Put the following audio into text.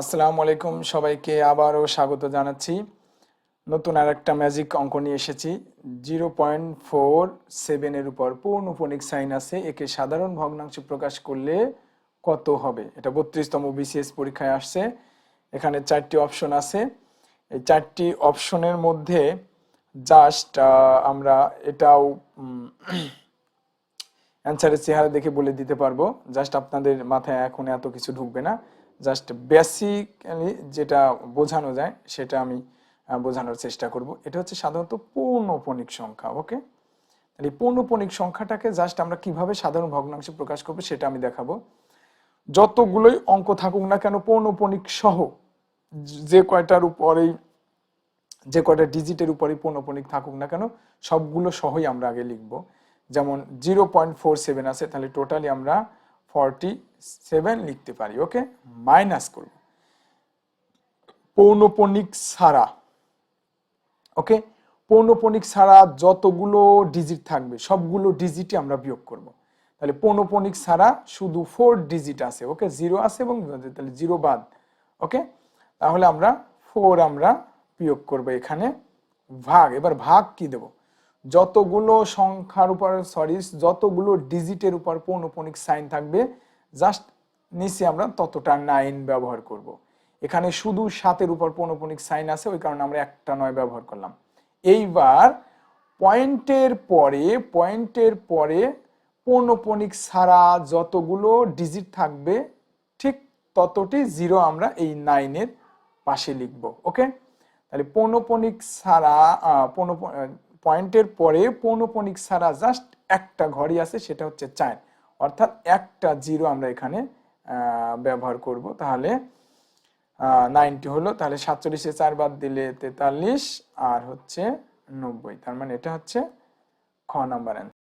আসসালামু আলাইকুম, সবাইকে আবারও স্বাগত জানাচ্ছি। নতুন আরেকটা ম্যাজিক অঙ্ক নিয়ে এসেছি। 0.47 এর উপর পৌনঃপুনিক সাইন আছে, একে সাধারণ ভগ্নাংশে প্রকাশ করলে কত হবে? এটা 32তম বিসিএস পরীক্ষায় আসছে। এখানে 4টি অপশন আছে। এই 4টি অপশনের মধ্যে জাস্ট আমরা এটাও অ্যান্সারের চেহারা দেখে বলে দিতে পারবো। জাস্ট আপনাদের মাথায় এখন এত কিছু ঢুকবে না। জাস্ট বেসিক্যালি যেটা বোঝানো যায় সেটা আমি বোঝানোর চেষ্টা করব। এটা হচ্ছে সাধারণত পৌনঃপুনিক সংখ্যা। ওকে, তাহলে পৌনঃপুনিক সংখ্যাটাকে জাস্ট আমরা কিভাবে সাধারণ ভগ্নাংশে প্রকাশ করবো সেটা আমি দেখাবো। যতগুলোই অঙ্ক থাকুক না কেন, পৌনঃপুনিক সহ যে কয়টার উপরেই, যে কয়টা ডিজিটের উপরেই পৌনঃপুনিক থাকুক না কেন, সবগুলো সহই আমরা আগে লিখব। যেমন 0.47 আছে, তাহলে টোটালি আমরা 47 লিখতে পারি। ওকে, মাইনাস করব পৌনঃপুনিক ছাড়া। ওকে, পৌনঃপুনিক ছাড়া যতগুলো ডিজিট থাকবে সবগুলো ডিজিটই আমরা বিয়োগ করব। তাহলে পৌনঃপুনিক ছাড়া শুধু 4 ডিজিট আছে। ওকে, 0 আছে এবং তাহলে 0 বাদ। ওকে, তাহলে আমরা 4 আমরা বিয়োগ করব এখানে। ভাগ, এবার ভাগ কি দেব? যতগুলো সংখ্যার উপর যতগুলো ডিজিটের উপর পৌনঃপুনিক সাইন থাকবে জাস্ট নিচে আমরা ততটা 9 ব্যবহার করব। এখানে শুধু 7-এর উপর পৌনঃপুনিক সাইন আছে, ওই কারণে আমরা একটা 9 ব্যবহার করলাম। এইবার পয়েন্টের পরে পৌনঃপুনিক ছাড়া যতগুলো ডিজিট থাকবে ঠিক ততটি 0 আমরা এই 9-এর পাশে লিখব। ওকে, তাহলে পৌনঃপুনিক ছাড়া পয়েন্টের পরে পৌনঃপুনিক ছাড়া জাস্ট একটা ঘরই আছে, সেটা হচ্ছে 4, অর্থাৎ একটা 0 আমরা এখানে ব্যবহার করব। তাহলে 90 হলো। তাহলে 47-এ 4 বাদ দিলে 43 আর হচ্ছে 90। তার মানে এটা হচ্ছে খ নাম্বার।